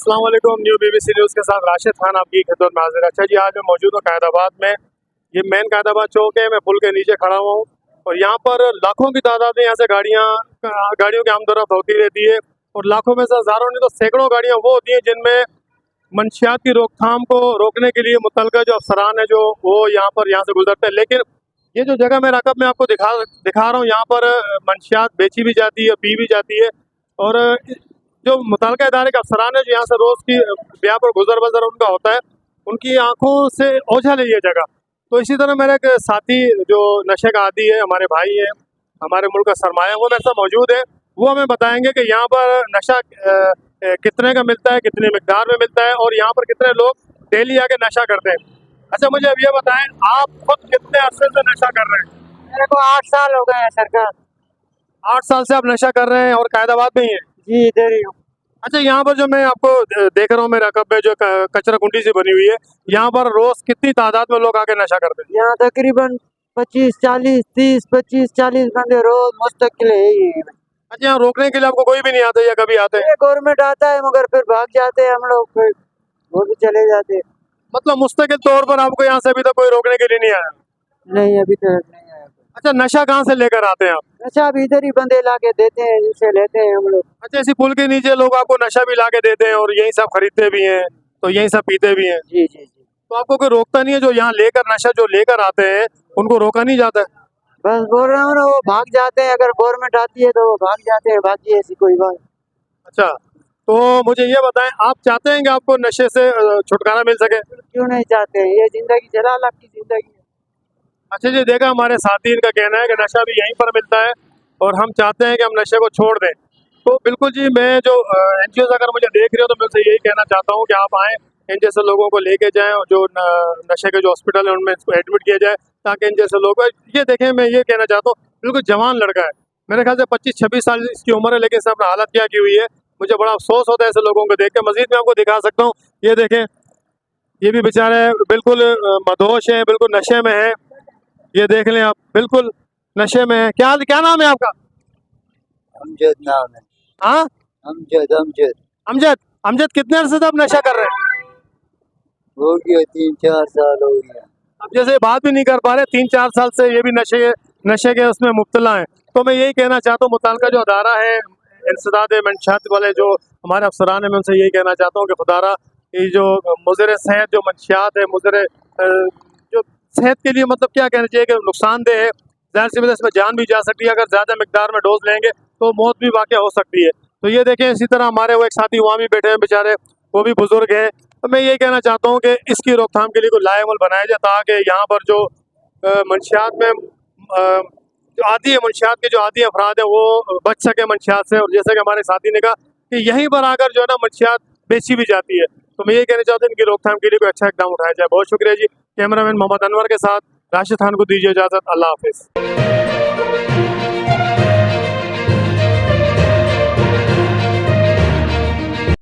अस्सलाम वालेकुम। New BBC news के साथ राशिद खान आपकी खिदमत में हाजिर। अच्छा जी, आज मैं मौजूद हूँ कायदाबाद में। ये मेन कायदाबाद चौक है, मैं पुल के नीचे खड़ा हुआ हूँ और यहाँ पर लाखों की तादाद में यहाँ से गाड़ियों की आमदोरफ्त होती रहती है और लाखों में से हज़ारों नहीं तो सैकड़ों गाड़ियाँ वो होती हैं जिनमें मंशियात की रोकथाम को रोकने के लिए मुतलका जो अफसरान है जो वो यहाँ से गुजरते हैं। लेकिन ये जो जगह मैं रकब में आपको दिखा रहा हूँ, यहाँ पर मंशियात बेची भी जाती है, पी भी जाती है और जो मुतलका इदारे के अफसरान है जो यहाँ से रोज़ की ब्याह पर गुजर बसर उनका होता है, उनकी आंखों से ओझल है ये जगह। तो इसी तरह मेरा एक साथी जो नशे का आदी है, हमारे भाई है, हमारे मुल्क का सरमाया, वो मेरे साथ मौजूद है। वो हमें बताएंगे कि यहाँ पर नशा कितने का मिलता है, कितनी मिकदार में मिलता है और यहाँ पर कितने लोग डेली आके नशा करते हैं। अच्छा, मुझे अब ये बताएं, आप खुद कितने अरसे से नशा कर रहे हैं? मेरे को 8 साल हो गए हैं सरकार। 8 साल से आप नशा कर रहे हैं और कायदाबाद में ही है? जी, इधर ही हूँ। अच्छा, यहाँ पर जो मैं आपको देख रहा हूँ, मेरे रकब में जो कचरा कुंडी सी बनी हुई है, यहाँ पर रोज कितनी तादाद में लोग आके नशा करते हैं? यहाँ तकरीबन 25-40, 30-25-40 बंदे रोज मुस्तकिल है ही। अच्छा, यहाँ रोकने के लिए आपको कोई भी नहीं आता या कभी आते हैं? गवर्नमेंट आता है मगर फिर भाग जाते हैं हम लोग, फिर वो भी चले जाते हैं। मतलब मुस्तकिल तौर पर आपको यहाँ से अभी तक कोई रोकने के लिए नहीं आया? नहीं, अभी तक नहीं आया। अच्छा, नशा कहाँ से लेकर आते हैं आप? नशा भी इधर ही बंदे ला के देते हैं, जिससे लेते हैं हम लोग। अच्छा, इसी पुल के नीचे लोग आपको नशा भी ला के देते हैं और यही सब खरीदते भी हैं, तो यही सब पीते भी हैं? जी जी जी। तो आपको कोई रोकता नहीं है? जो यहाँ नशा जो लेकर आते हैं उनको रोका नहीं जाता है? बस बोल रहा हूँ ना, वो भाग जाते हैं। अगर गवर्नमेंट आती है तो वो भाग जाते हैं, बाकी ऐसी कोई बात। अच्छा, तो मुझे ये बताएं, आप चाहते हैं कि आपको नशे से छुटकारा मिल सके? क्यों नहीं चाहते हैं? ये जिंदगी जलाल आपकी जिंदगी है। अच्छा जी, देखा, हमारे साथी इनका कहना है कि नशा भी यहीं पर मिलता है और हम चाहते हैं कि हम नशे को छोड़ दें। तो बिल्कुल जी, मैं जो NGOs अगर मुझे देख रहे हो तो मैं उनसे यही कहना चाहता हूँ कि आप आएँ, इन जैसे लोगों को लेके जाएं और जो नशे के जो हॉस्पिटल है उनमें इसको एडमिट किया जाए, ताकि इन जैसे लोग, ये देखें, मैं ये कहना चाहता हूँ, बिल्कुल जवान लड़का है, मेरे ख्याल से 25-26 साल इसकी उम्र है, लेकिन इसने अपना हालत क्या की हुई है। मुझे बड़ा अफसोस होता है ऐसे लोगों को देख के। मजीद मैं आपको दिखा सकता हूँ, ये देखें, ये भी बेचारे बिल्कुल मदहोश हैं, बिल्कुल नशे में हैं। ये देख लें आप, बिल्कुल नशे में है। क्या नाम है आपका? अमजद नाम है। हाँ, अमजद अमजद अमजद। अमजद, कितने अरसे से आप नशा कर रहे हैं? हो गया 3-4 साल हो गया। अब जैसे बात भी नहीं कर पा रहे, 3-4 साल से ये भी नशे के उसमें मुब्तला हैं। तो मैं यही कहना चाहता हूँ, मुताल्लिका जो अदारा है, इंसदाद मंशियात वाले जो हमारे अफसरान हैं, मैं उनसे यही कहना चाहता हूँ कि खुदारा ये जो मुज़र सेहत जो मंशियात है, जो सेहत के लिए मतलब क्या कहना चाहिए कि नुकसानदेह है, ज़ाहिर सी वजह इसमें जान भी जा सकती है। अगर ज़्यादा मिकदार में डोज लेंगे तो मौत भी वाक़या हो सकती है। तो ये देखें, इसी तरह हमारे वो एक साथी वहाँ भी बैठे हैं बेचारे, वो भी बुजुर्ग हैं। तो मैं यही कहना चाहता हूँ कि इसकी रोकथाम के लिए कोई लाएमल बनाया जाए, ताकि यहाँ पर जो मंशियात में जो आदी है, मंशियात के जो आदी अफराद है, वो बच सके मंशियात से। और जैसे कि हमारे साथी ने कहा कि यहीं पर आकर जो है ना मंशियात बेची भी जाती है। तो मैं ये कहना चाहता हूँ इनकी रोकथाम के लिए कोई अच्छा इकदाम उठाया जाए। बहुत शुक्रिया जी। कैमरामैन मोहम्मद अनवर के साथ राशिद खान को दीजिए इजाज़त। अल्लाह हाफिज़।